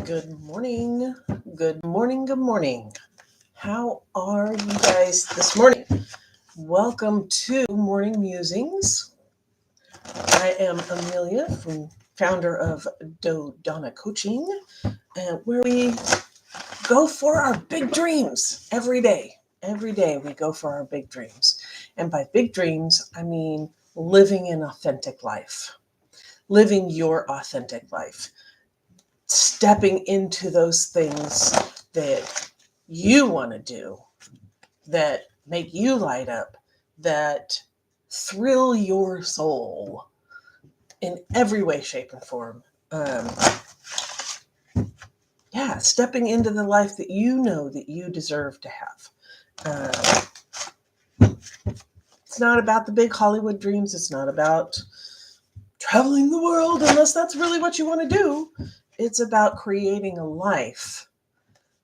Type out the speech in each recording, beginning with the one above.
Good morning. Good morning. Good morning. How are you guys this morning? Welcome to Morning Musings. I am Amelia, founder of Dodona Coaching, where we go for our big dreams every day. Every day we go for our big dreams. And by big dreams, I mean living an authentic life, living your authentic life. Stepping into those things that you want to do, that make you light up, that thrill your soul in every way, shape, and form. Stepping into the life that you know that you deserve to have. It's not about the big Hollywood dreams. It's not about traveling the world, unless that's really what you want to do. It's about creating a life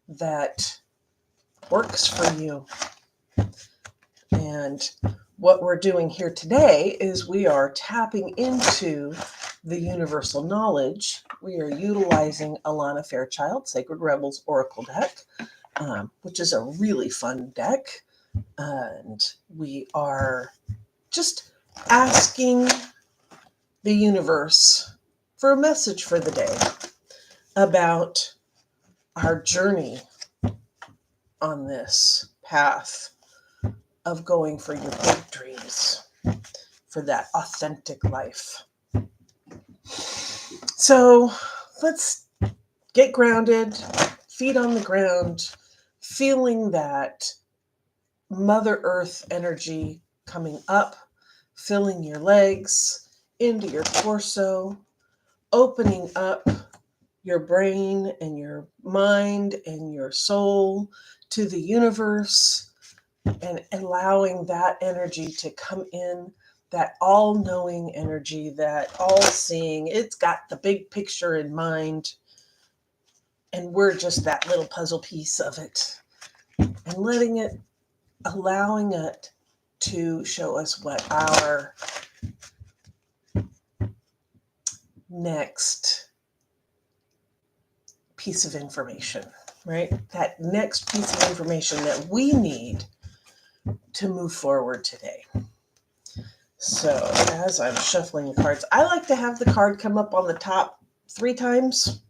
that works for you. And what we're doing here today is we are tapping into the universal knowledge. We are utilizing Alana Fairchild, Sacred Rebels Oracle deck, which is a really fun deck. And we are just asking the universe for a message for the day about our journey on this path of going for your big dreams, for that authentic life. So let's get grounded, feet on the ground, feeling that Mother Earth energy coming up, filling your legs into your torso, opening up your brain and your mind and your soul to the universe, and allowing that energy to come in, that all-knowing energy, that all-seeing. It's got the big picture in mind, and we're just that little puzzle piece of it. And allowing it to show us what our next piece of information, right? That next piece of information that we need to move forward today. So as I'm shuffling the cards, I like to have the card come up on the top 3 times.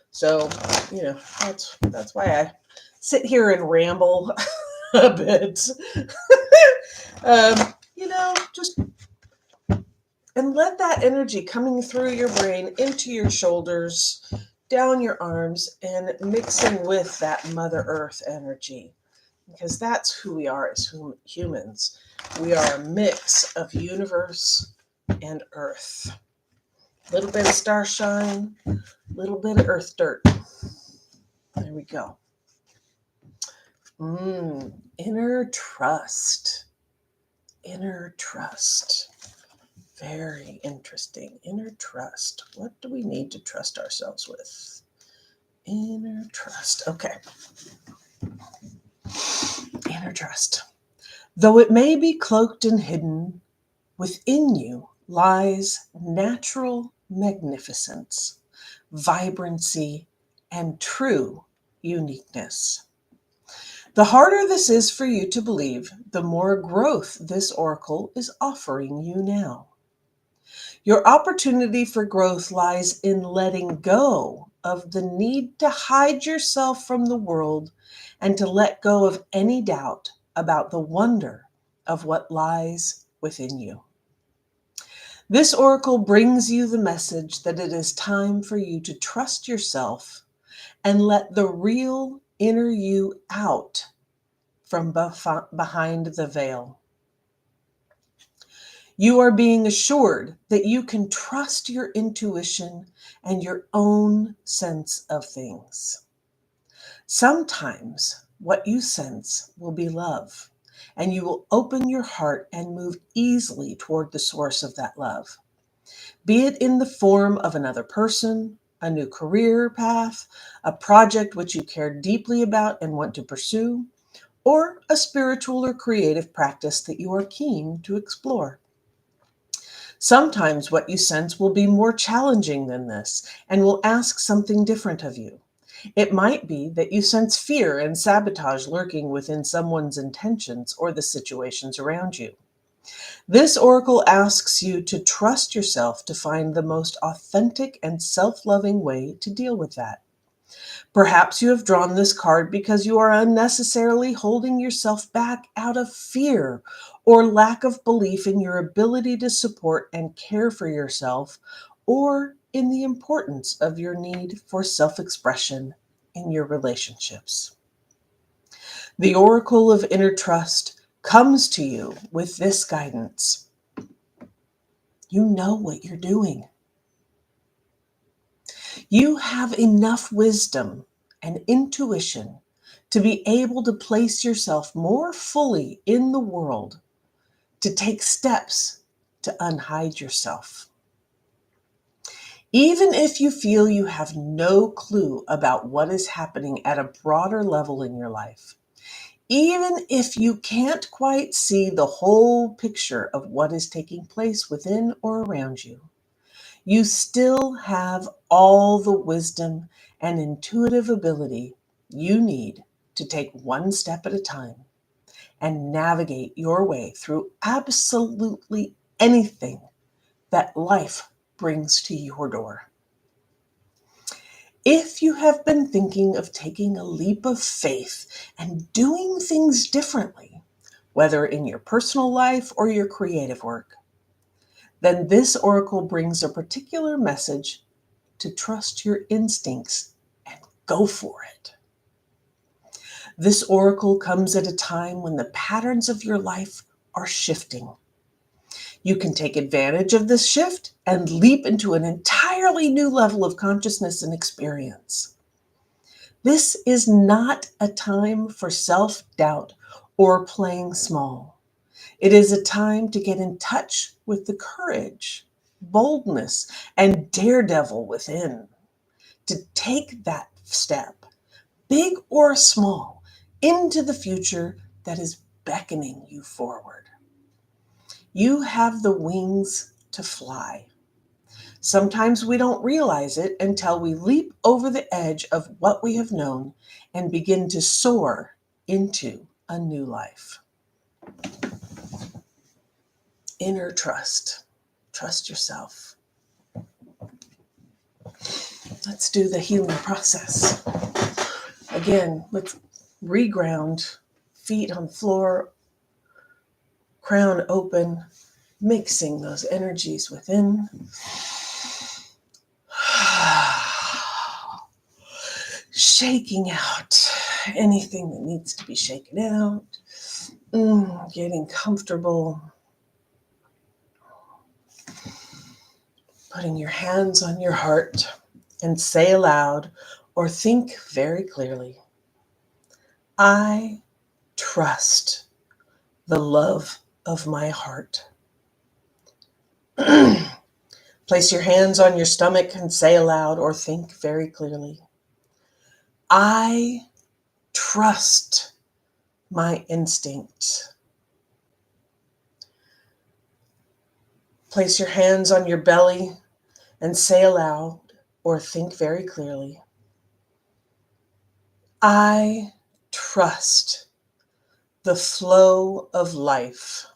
So, that's why I sit here and ramble a bit. Just and let that energy coming through your brain into your shoulders, down your arms, and mixing with that Mother Earth energy. Because that's who we are as humans. We are a mix of universe and earth. A little bit of starshine, a little bit of earth dirt. There we go. Inner trust. Inner trust. Very interesting. Inner trust. What do we need to trust ourselves with? Inner trust. Okay. Inner trust. Though it may be cloaked and hidden, within you lies natural magnificence, vibrancy, and true uniqueness. The harder this is for you to believe, the more growth this oracle is offering you now. Your opportunity for growth lies in letting go of the need to hide yourself from the world and to let go of any doubt about the wonder of what lies within you. This oracle brings you the message that it is time for you to trust yourself and let the real inner you out from behind the veil. You are being assured that you can trust your intuition and your own sense of things. Sometimes what you sense will be love, and you will open your heart and move easily toward the source of that love. Be it in the form of another person, a new career path, a project which you care deeply about and want to pursue, or a spiritual or creative practice that you are keen to explore. Sometimes what you sense will be more challenging than this and will ask something different of you. It might be that you sense fear and sabotage lurking within someone's intentions or the situations around you. This oracle asks you to trust yourself to find the most authentic and self-loving way to deal with that. Perhaps you have drawn this card because you are unnecessarily holding yourself back out of fear or lack of belief in your ability to support and care for yourself, or in the importance of your need for self-expression in your relationships. The Oracle of Inner Trust comes to you with this guidance. You know what you're doing. You have enough wisdom and intuition to be able to place yourself more fully in the world, to take steps to unhide yourself. Even if you feel you have no clue about what is happening at a broader level in your life, even if you can't quite see the whole picture of what is taking place within or around you, you still have all the wisdom and intuitive ability you need to take one step at a time and navigate your way through absolutely anything that life brings to your door. If you have been thinking of taking a leap of faith and doing things differently, whether in your personal life or your creative work, then this oracle brings a particular message to trust your instincts and go for it. This oracle comes at a time when the patterns of your life are shifting. You can take advantage of this shift and leap into an entirely new level of consciousness and experience. This is not a time for self-doubt or playing small. It is a time to get in touch with the courage, boldness, and daredevil within, to take that step, big or small, into the future that is beckoning you forward. You have the wings to fly. Sometimes we don't realize it until we leap over the edge of what we have known and begin to soar into a new life. Inner trust. Trust yourself. Let's do the healing process. Again, let's reground, feet on floor, crown open, mixing those energies within. Shaking out anything that needs to be shaken out. Getting comfortable. Putting your hands on your heart and say aloud or think very clearly, I trust the love of my heart. Place your hands on your stomach and say aloud or think very clearly, I trust my instinct. Place your hands on your belly and say aloud or think very clearly, I trust the flow of life.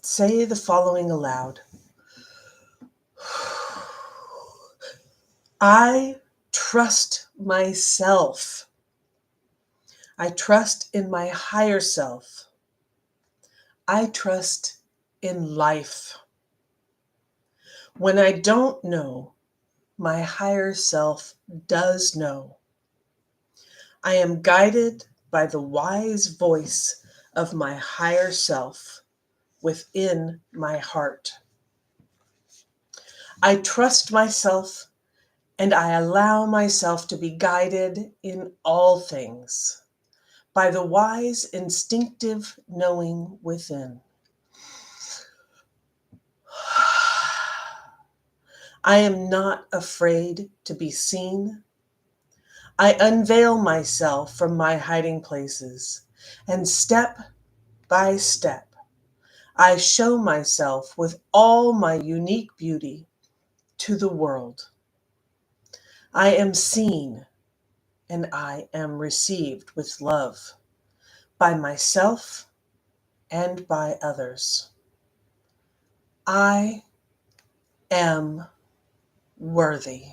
Say the following aloud. I trust myself. I trust in my higher self. I trust in life. When I don't know, my higher self does know. I am guided by the wise voice of my higher self within my heart. I trust myself and I allow myself to be guided in all things by the wise, instinctive knowing within. I am not afraid to be seen. I unveil myself from my hiding places, and step by step, I show myself with all my unique beauty to the world. I am seen and I am received with love by myself and by others. I am worthy.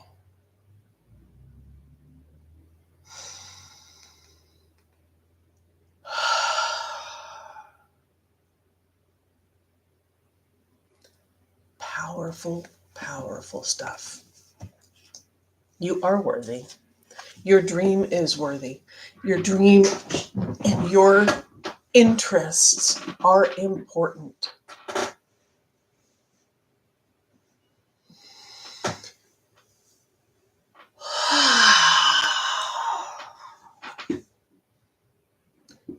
Powerful, powerful stuff. You are worthy. Your dream is worthy. Your dream and your interests are important.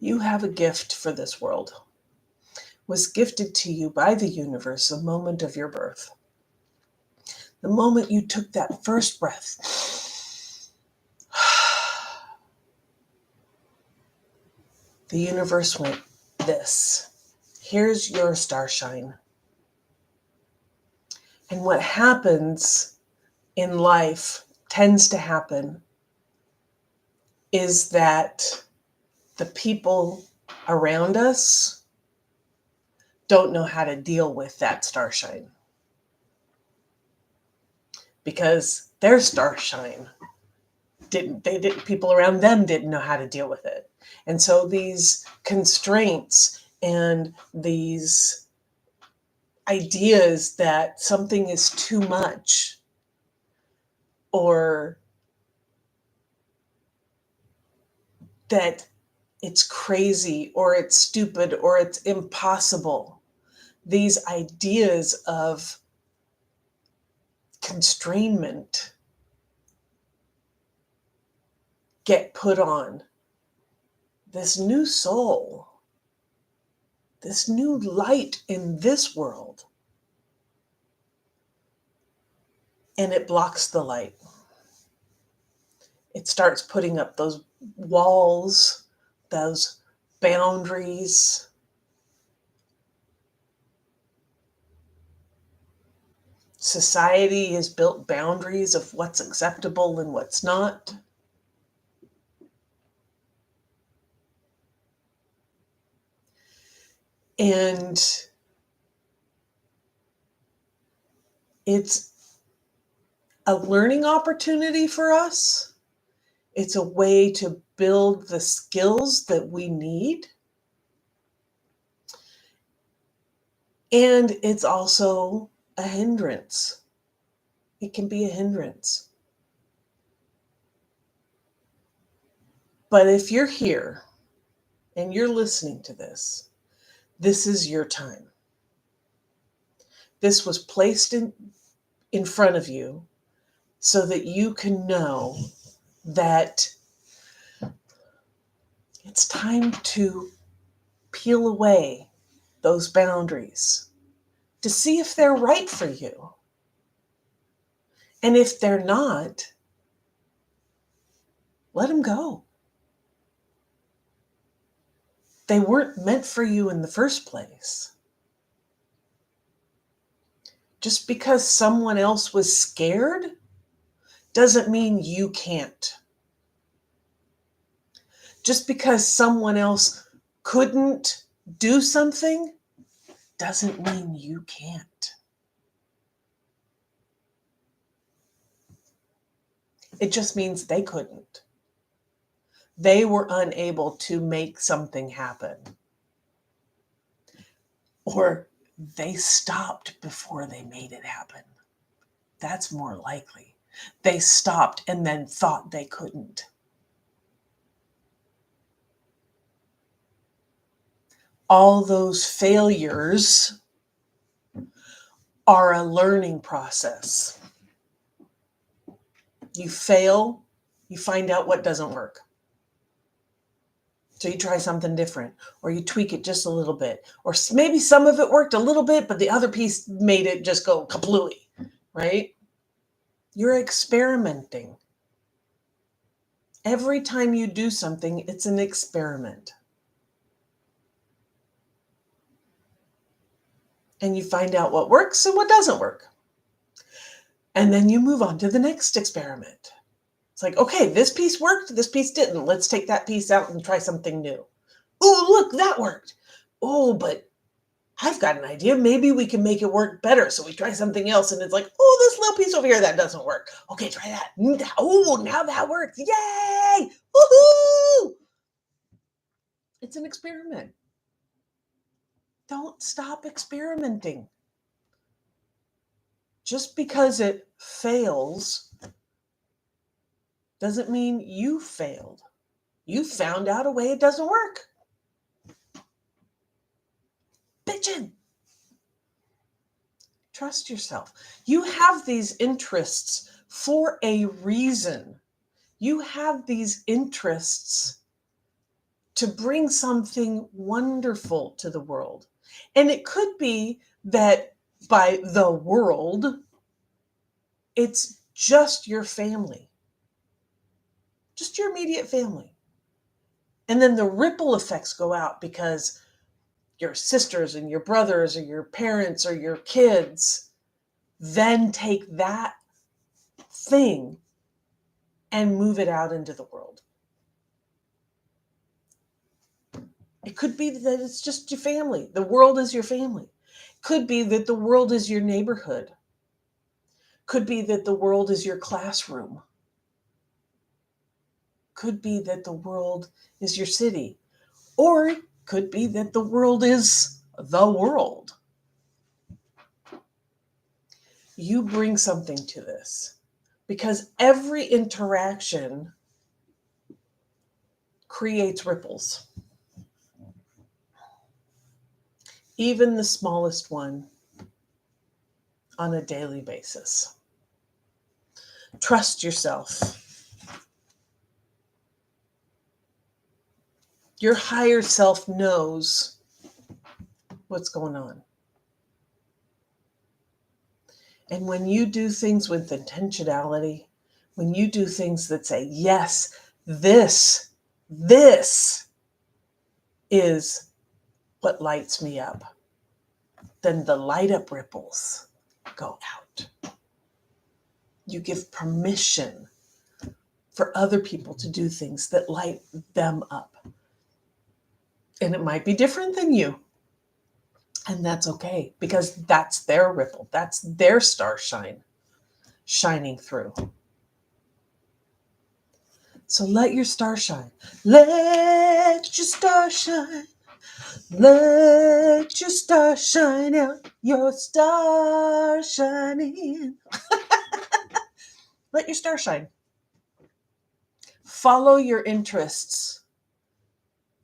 You have a gift for this world. Was gifted to you by the universe the moment of your birth. The moment you took that first breath, the universe went, this. Here's your starshine. And what happens in life tends to happen is that the people around us don't know how to deal with that starshine because their starshine people around them didn't know how to deal with it. And so these constraints and these ideas that something is too much or that it's crazy or it's stupid or it's impossible, these ideas of constrainment get put on this new soul, this new light in this world, and it blocks the light. It starts putting up those walls, those boundaries. Society has built boundaries of what's acceptable and what's not. And it's a learning opportunity for us. It's a way to build the skills that we need. And it's also a hindrance. It can be a hindrance. But if you're here and you're listening to this, this is your time. This was placed in front of you so that you can know that it's time to peel away those boundaries to see if they're right for you. And if they're not, let them go. They weren't meant for you in the first place. Just because someone else was scared doesn't mean you can't. Just because someone else couldn't do something doesn't mean you can't. It just means they couldn't. They were unable to make something happen. Or they stopped before they made it happen. That's more likely. They stopped and then thought they couldn't. All those failures are a learning process. You fail, you find out what doesn't work. So you try something different, or you tweak it just a little bit, or maybe some of it worked a little bit, but the other piece made it just go kablooey, right? You're experimenting. Every time you do something, it's an experiment. And you find out what works and what doesn't work. And then you move on to the next experiment. It's like, okay, this piece worked, this piece didn't. Let's take that piece out and try something new. Oh, look, that worked. Oh, but I've got an idea. Maybe we can make it work better. So we try something else, and it's like, oh, this little piece over here, that doesn't work. Okay, try that. Oh, now that works. Yay! Woohoo! It's an experiment. Don't stop experimenting. Just because it fails doesn't mean you failed. You found out a way it doesn't work. Bitchin'. Trust yourself. You have these interests for a reason. You have these interests to bring something wonderful to the world. And it could be that by the world, it's just your family, just your immediate family. And then the ripple effects go out because your sisters and your brothers or your parents or your kids then take that thing and move it out into the world. It could be that it's just your family. The world is your family. Could be that the world is your neighborhood. Could be that the world is your classroom. Could be that the world is your city. Or could be that the world is the world. You bring something to this because every interaction creates ripples. Even the smallest one on a daily basis. Trust yourself. Your higher self knows what's going on. And when you do things with intentionality, when you do things that say, yes, this is what lights me up, then the light up ripples go out. You give permission for other people to do things that light them up. And it might be different than you. And that's okay, because that's their ripple. That's their star shining through. So let your star shine. Let your star shine. Let your star shine out. Your star shining. Let your star shine. Follow your interests.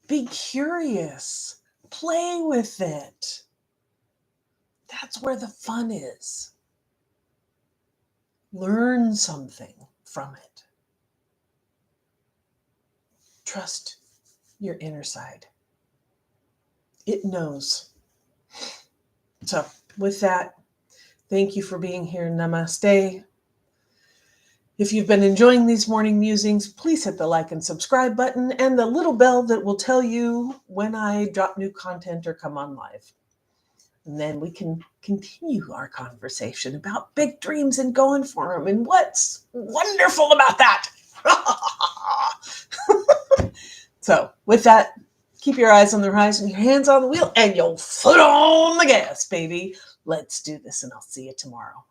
Be curious. Play with it. That's where the fun is. Learn something from it. Trust your inner side. It knows. So with that, thank you for being here. Namaste. If you've been enjoying these morning musings, please hit the like and subscribe button and the little bell that will tell you when I drop new content or come on live. And then we can continue our conversation about big dreams and going for them and what's wonderful about that. So with that, keep your eyes on the horizon, your hands on the wheel, and your foot on the gas, baby. Let's do this, and I'll see you tomorrow.